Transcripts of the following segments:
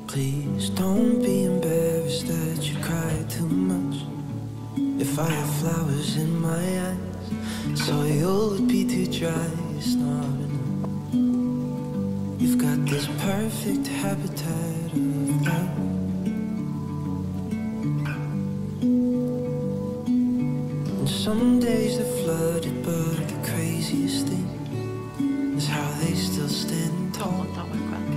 Please don't be embarrassed that you cry too much. If I have flowers in my eyes, so you'll be too dry, it's not enough. You've got this perfect habitat of love. And some days they're flooded, but the craziest thing is how they still stand tall,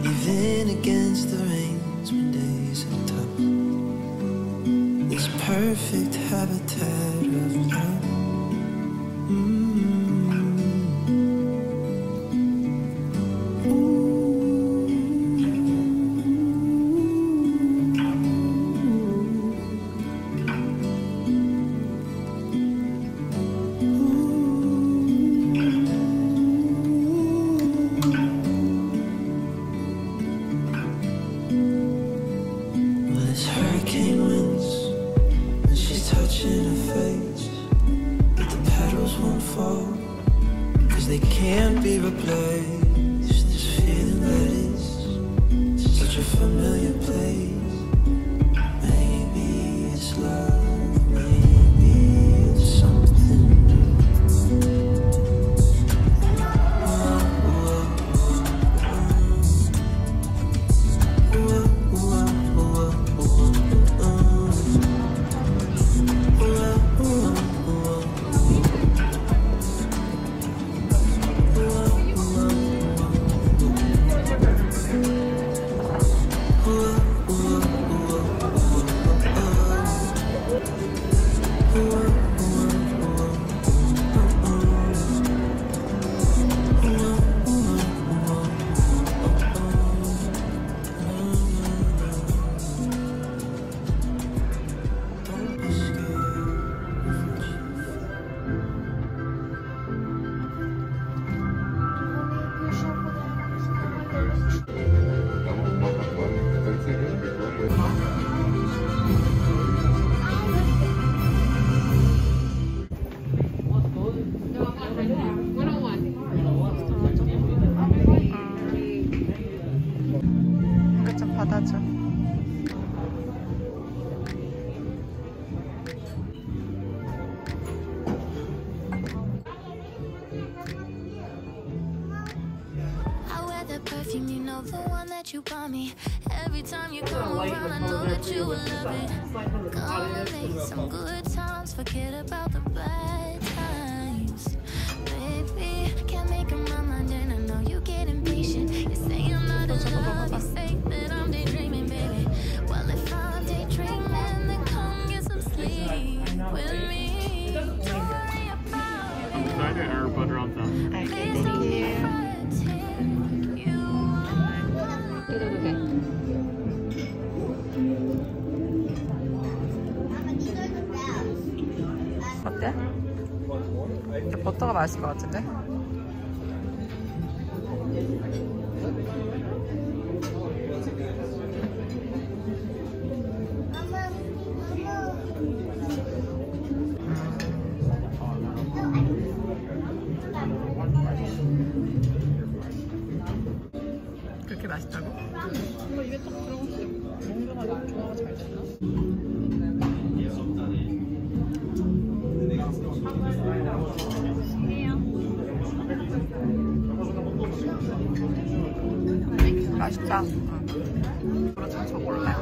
even against the rains when days are tough. This perfect habitat of love. Hurricane winds, and she's touching her face, but the petals won't fall, 'cause they can't be replaced. This feeling that is such a familiar place. Maybe it's love, maybe it's something new. 받아줘. I wear that perfume, you know, the one that you bought me. Every time you come around, I know that you will love it. Gonna make some good times, forget about the bad times. Baby, can't make up my mind and I know you get impatient. You say I'm not in love, you say that I'm daydreaming, baby. Well, if I'm daydreaming, then come get some sleep with me. Don't worry about it. Can I get our butter on top? Okay, thank you. 어때? 버터가 맛있을 것 같은데? 그렇게 맛있다고? 입에 딱 들어갔을 때 뭔가가 조화가 잘 되나? 맛있다. 응. 그렇죠, 저 몰라요.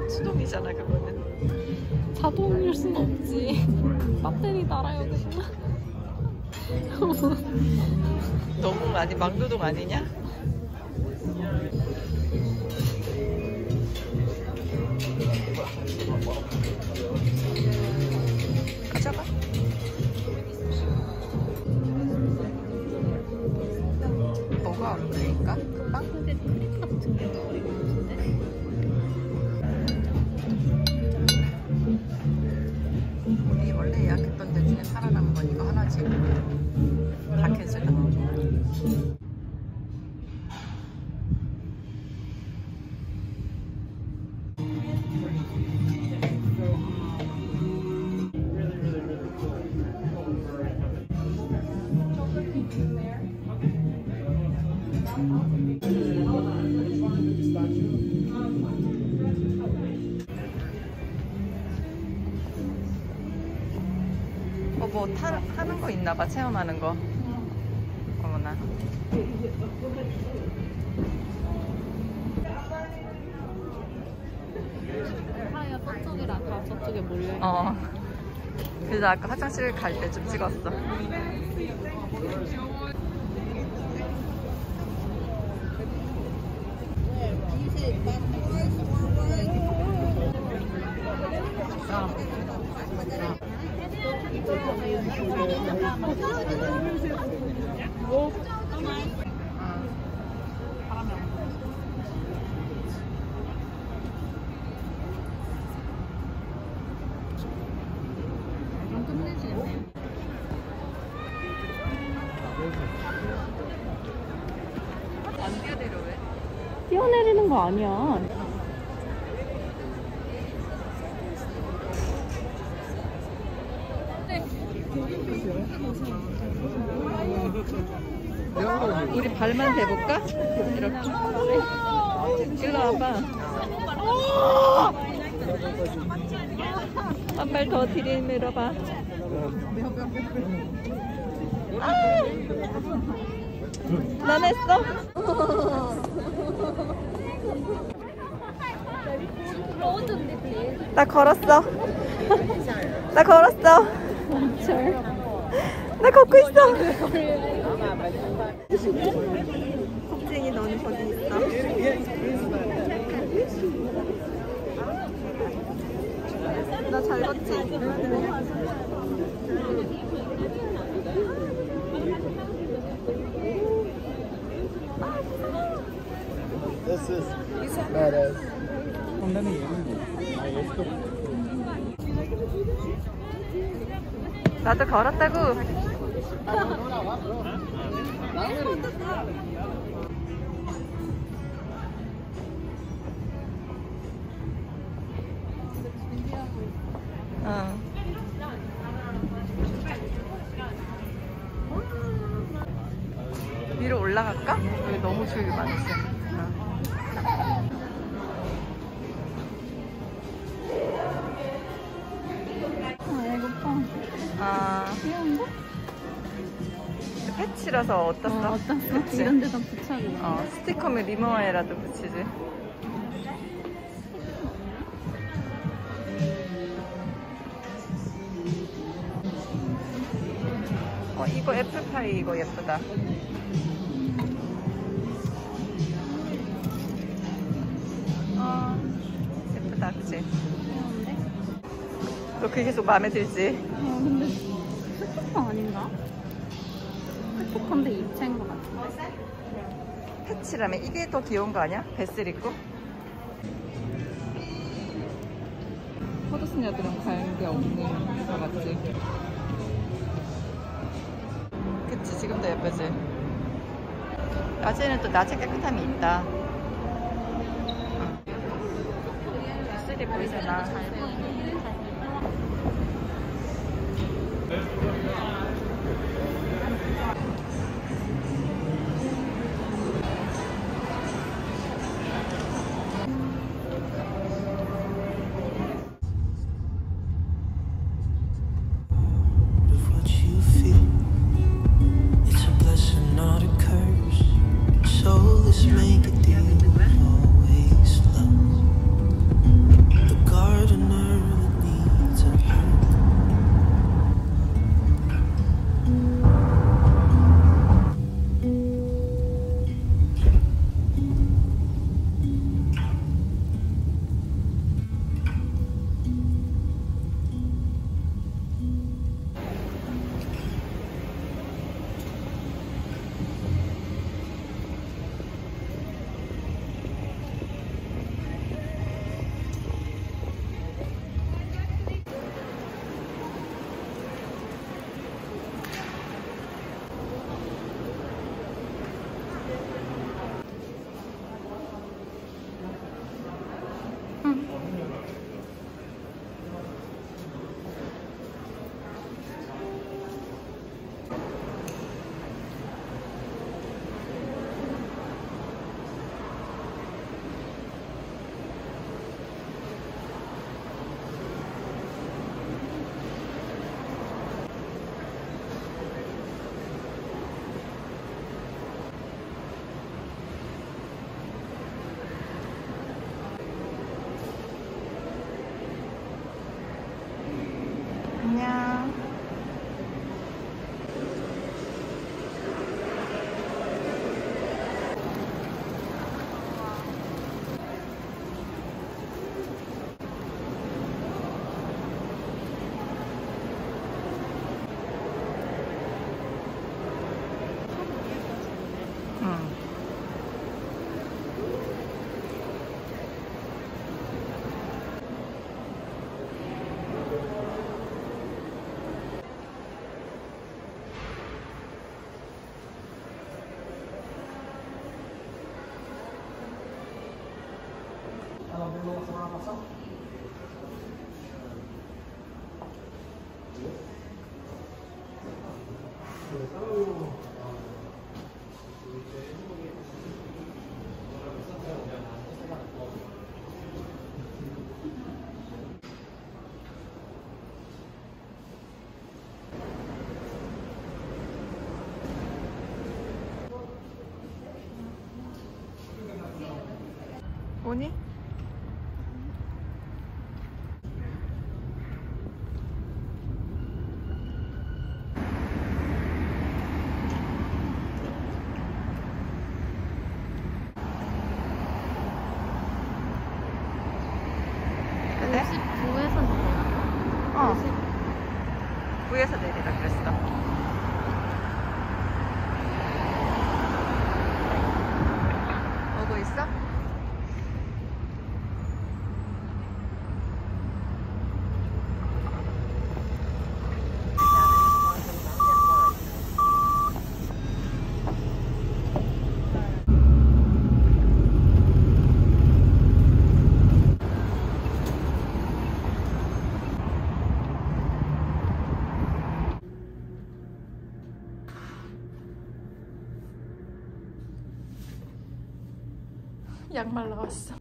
수동이잖아 그거는. 자동일 순 없지. 배터리 달아야 되구나. 너무 많이 망도동 아니냐? 가져가. 뭐가 어울릴까? 금방? 근데 크림 같은 게 어울리는 것 같은데? 박해주다. 뭐 타는 거 있나봐. 체험하는 거. 어머나. 하야 저쪽이라 다 저쪽에 몰려. 그래서 아까 화장실 갈 때 좀 찍었어. 안 뛰어내려 왜? 뛰어내리는 거 아니야. 우리 발만 대볼까? 이렇게. 일로 와봐. 한 발 더 뒤를 밀어봐. 난 했어. 나 걸었어. 나 걸었어. 나 걷고 있어. 겁쟁이 너는 거기 있어. 나 잘 걷지? This is badass. 나도 걸었다고. 위로 올라갈까? 여기 너무 줄이 많았어. 귀여운데? 패치라서 어떻어? 어떤 그치? 이런 데다 붙여줘. 스티커면 리모어에라도 붙이지. 이거 애플파이 이거 예쁘다. 예쁘다, 그치? 귀여운데? 너 그게 계속 마음에 들지? 근데 스티커 아닌가? 스티커인데 입체인 것 같은데? 패치라면 이게 더 귀여운 거 아니야? 베슬 있고? 포도스녀들은 갈 게 없는 거 같지? 그치, 지금도 예쁘지? 낮에는 또 낮에 깨끗함이 있다. 베슬이 보이잖아. 오니? 그래? 9에서 내려. 9에서 내리라 그랬어. 오고 있어? 양말 나왔어.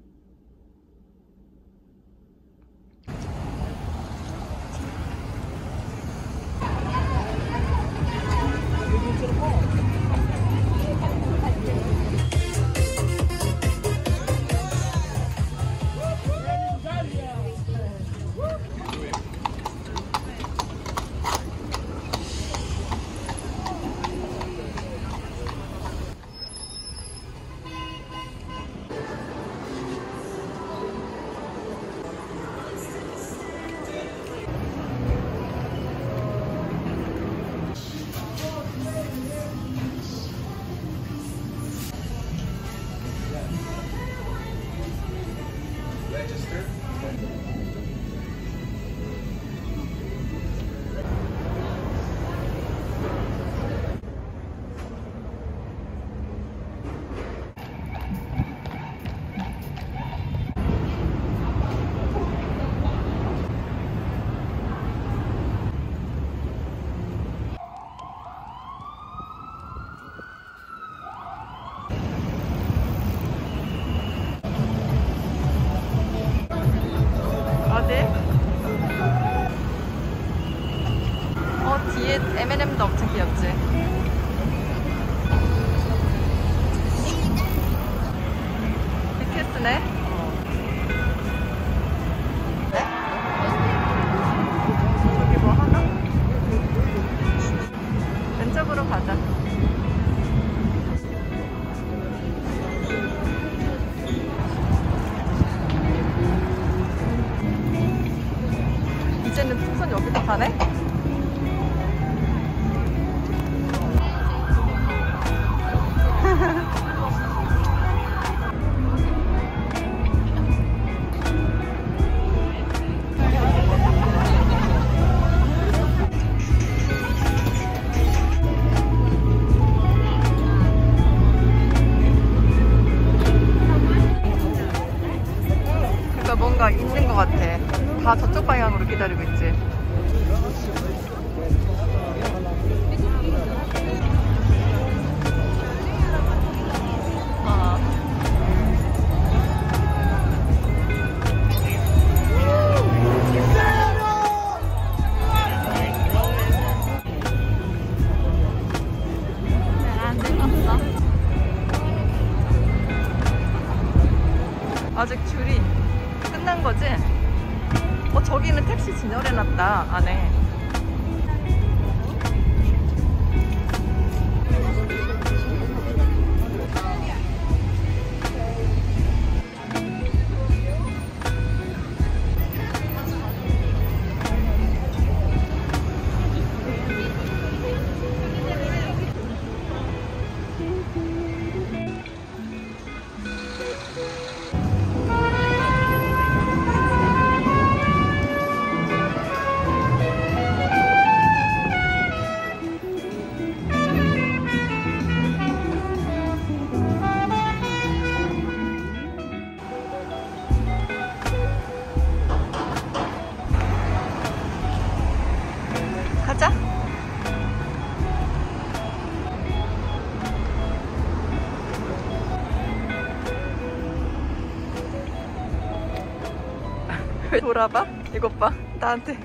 뒤에 M&M도 엄청 귀엽지? BTS네? 저기 뭐 하나? 왼쪽으로 가자. 이제는 풍선 여기도 가네? 그러니까 뭔가 있는 것 같아. 다 저쪽 방향으로 기다리고 있지. 아직 줄이 끝난 거지? 저기는 택시 진열해놨다, 안에. 돌아봐. 이것 봐. 나한테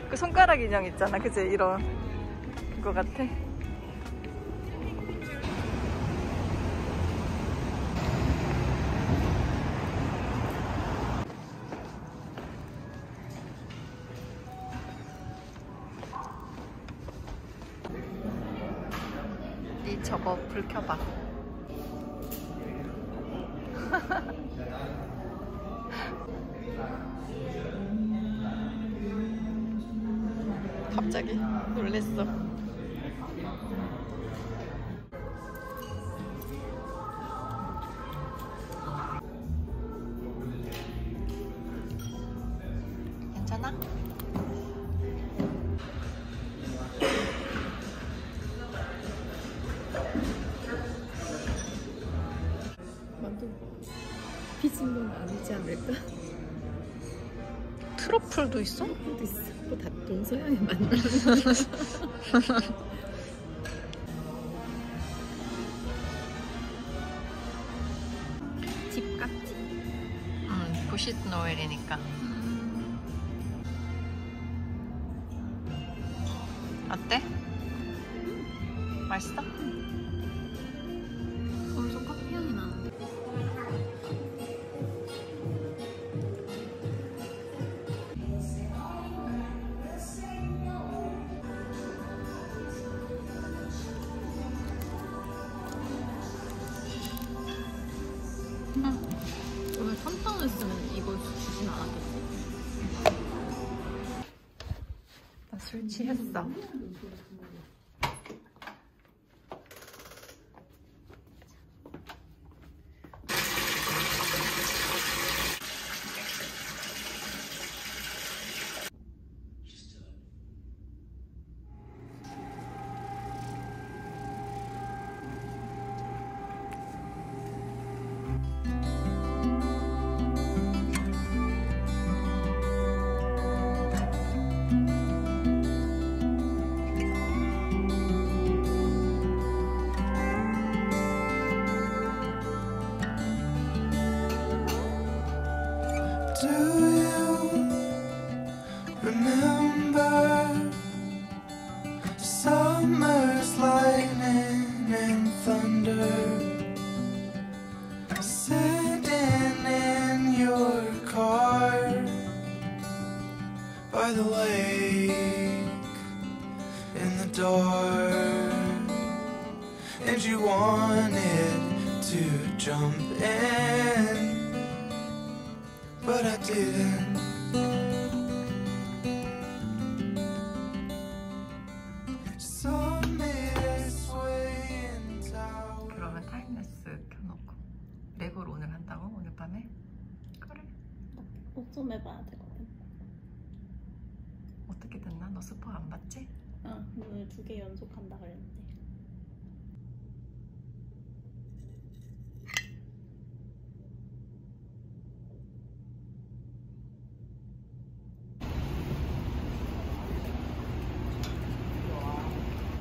그 손가락 인형 있잖아. 그치? 이런 그거 같아. 이 저거 불 켜봐. 갑자기 놀랬어. 괜찮아? 완전 빚은 건 아니지 않을까? 트러플도 있어? 트러플도 있어. 또 다 동서양에 만나. 집 같지? 응, 부싯 노엘이니까. 어때? 맛있어? 엄청 커피 향이 나는데. 오늘 3,000원 했으면 이거 주진 않았겠지? 나 술 취했어. Do you remember summer's lightning and thunder? Sitting in your car by the lake in the dark, and you wanted to jump in, but I didn't. Saw me swaying tower. 그러면 타임레스 켜놓고 랩을 오늘 한다고? 오늘 밤에? 그래. 옷 좀 해봐야 되거든. 어떻게 됐나? 너 스포 안 봤지? 오늘 2개 연속한다 그랬는데.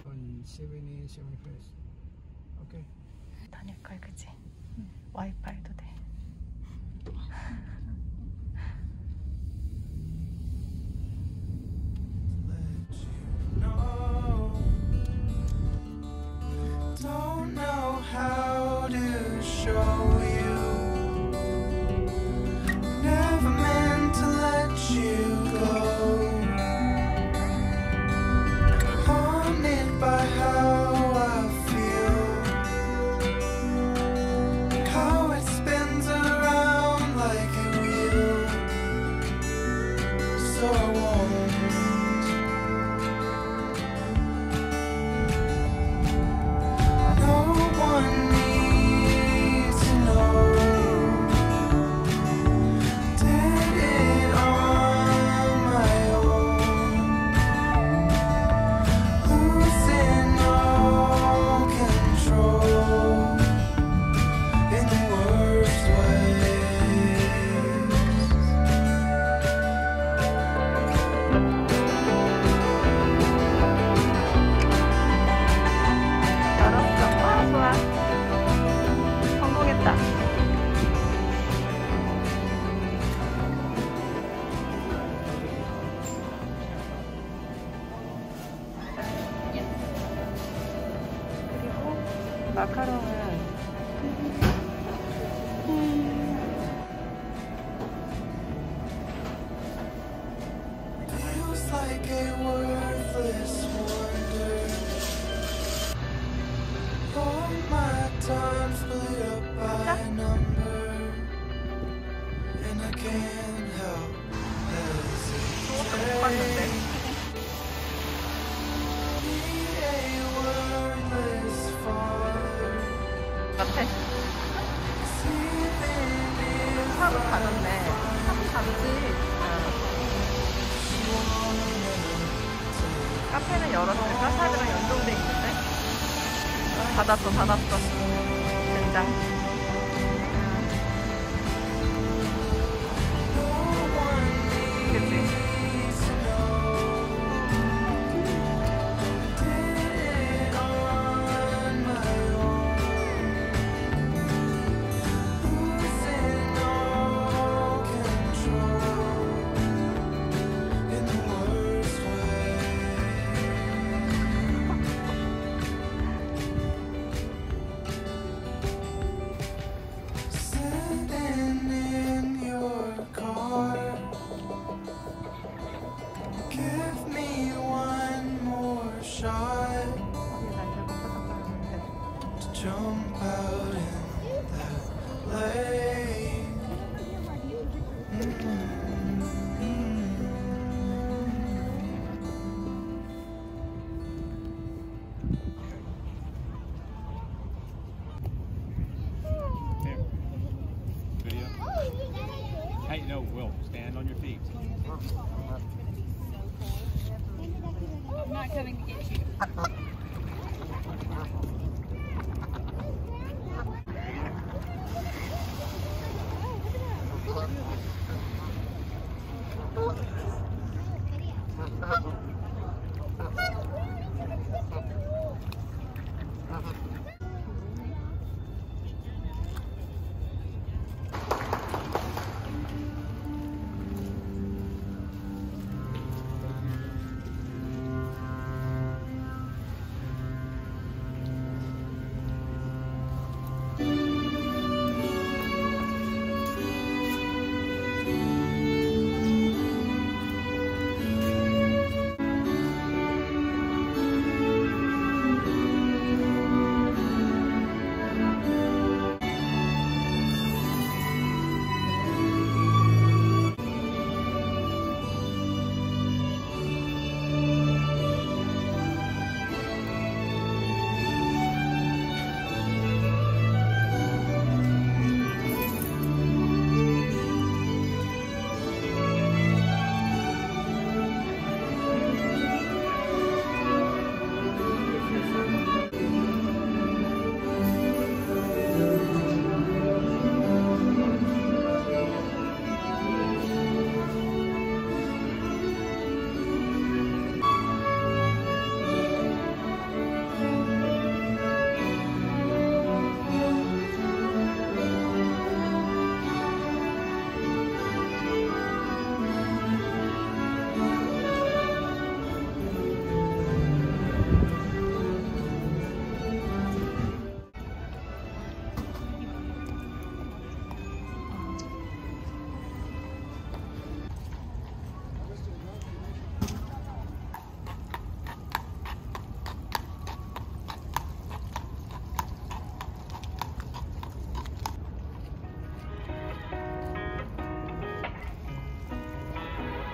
On 70, 71st. Okay. 다닐걸 그치? 와이파이도 돼. Don't know how to show you. Never meant to let you go. Haunted by how I feel, how it spins around like a wheel. So I won't. No one needs to know. 마카롱은 Feels like a worthless wonder. All my time split up by number, and I can't help hesitate. Be a wordless father. 앞에 차로 가졌네. 차로 가지. 카페는 열었을까? 차들랑 연동돼 있는데. 닫았어. 된장. 그치? Give me one more shot to jump out in that lake. Video. Hey, no, Will, stand on your feet. I'm not coming to get you.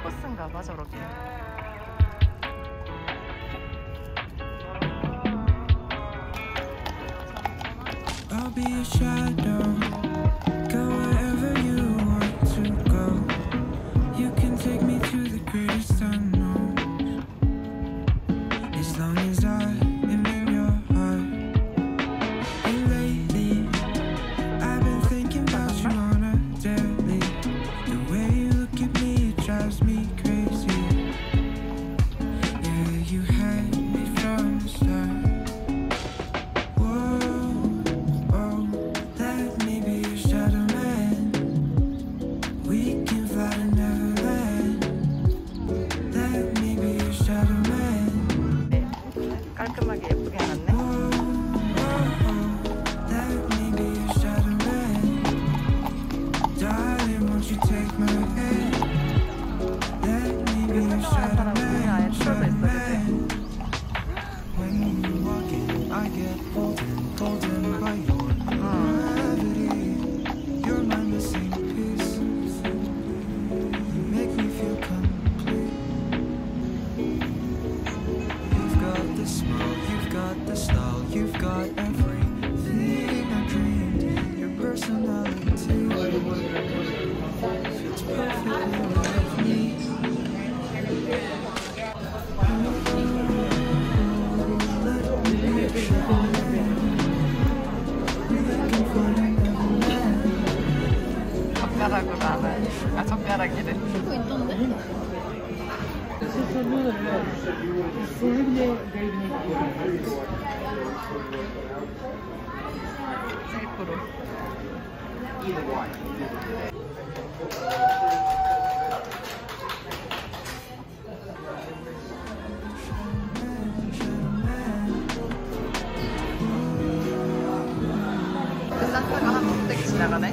버스인가 봐 저렇게. I'll be a shadow. Go wherever you want to go. You can take me to the greatest unknown. As long as I am in your heart. And lately, I've been thinking about you on a daily. The way you look at me, it drives me crazy. Yeah, you had me from the start. Whoa, oh, let me be I get golden by your gravity. You're my missing piece. You make me feel complete. You've got the smile, you've got the style, you've got everything I dreamed. Your personality fits perfectly with me. 젓가락으로 하는, 아 젓가락이래. 그거 있던데? 테이프로. 산타가 한 군데기 지나가네.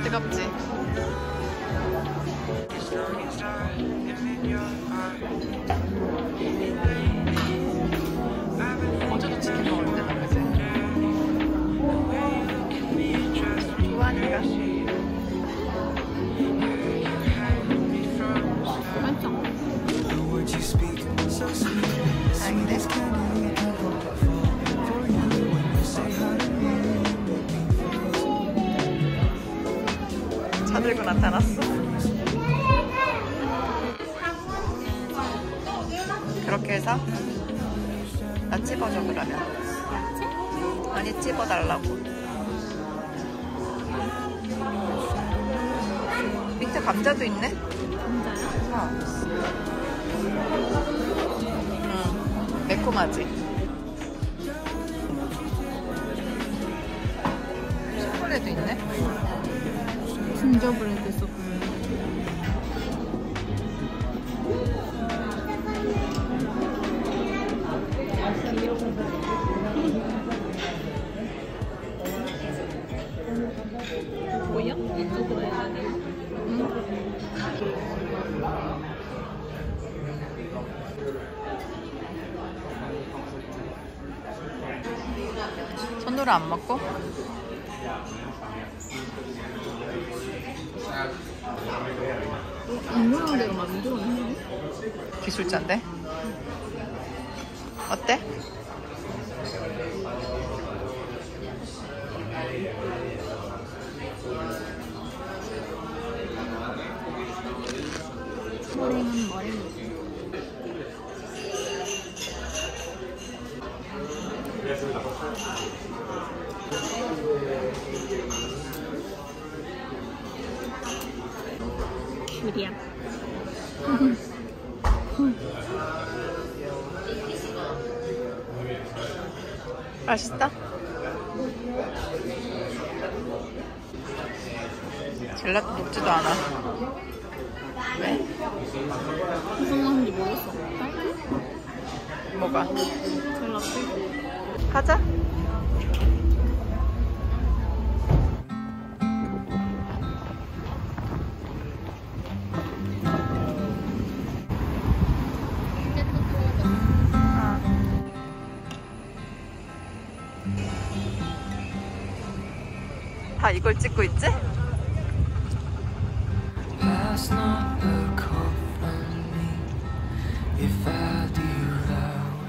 뜨겁지? 어제도 치킨 먹었는데 나 그지? 좋아하니까. The words you speak so sweet. 다행이네. For you when you say hi to me. 차 들고 나타났어. 그렇게 해서 나 찝어줘 그러면. 아니 찝어달라고. 밑에 감자도 있네? 감자야? 응. 매콤하지? 초콜릿도 있네? 진저브레드 있었구나. 뭐야? 이쪽으로 해야 돼? 손으로 안 먹고? 인모양대로 만들었네. 기술자인데? 어때? 머리는 머리. 귤이야. 맛있다? 젤라또 녹지도 않아. 왜? 무슨 맛인지 모르겠어. 딸기? 뭐가? 젤라또? 가자. 다 이걸 찍고 있지? Last night a call from me. If I do loud,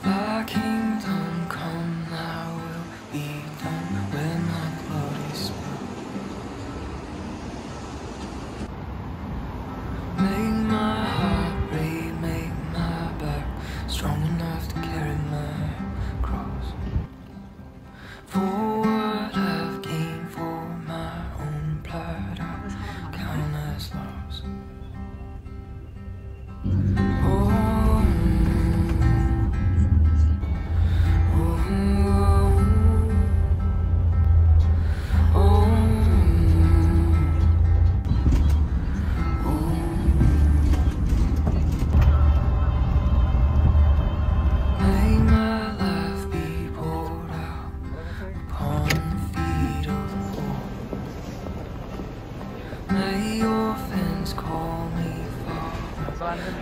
the kingdom come now will be done when my blood is spilled. Make my heart break, make my back strong enough to carry my cross. For what I've gained for my own pride, I count as loss. Oh,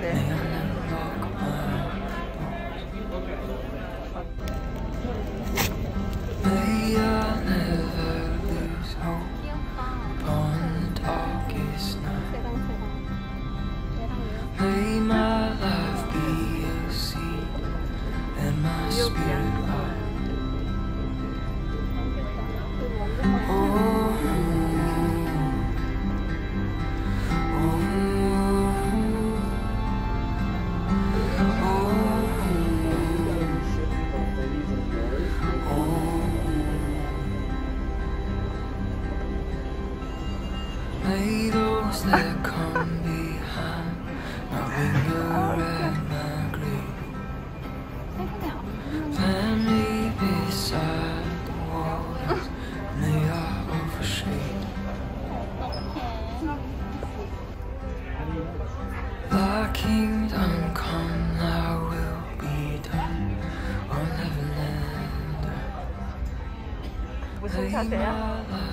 네. May I never lock my May I never lose hope upon the darkest night. May my life be a seed and my spirit light. Oh, may those that come behind not linger at my grave. Family beside the waters, and they are overshade. Thy kingdom come, thy will be done on heaven and earth. 무슨 May 차세요? my life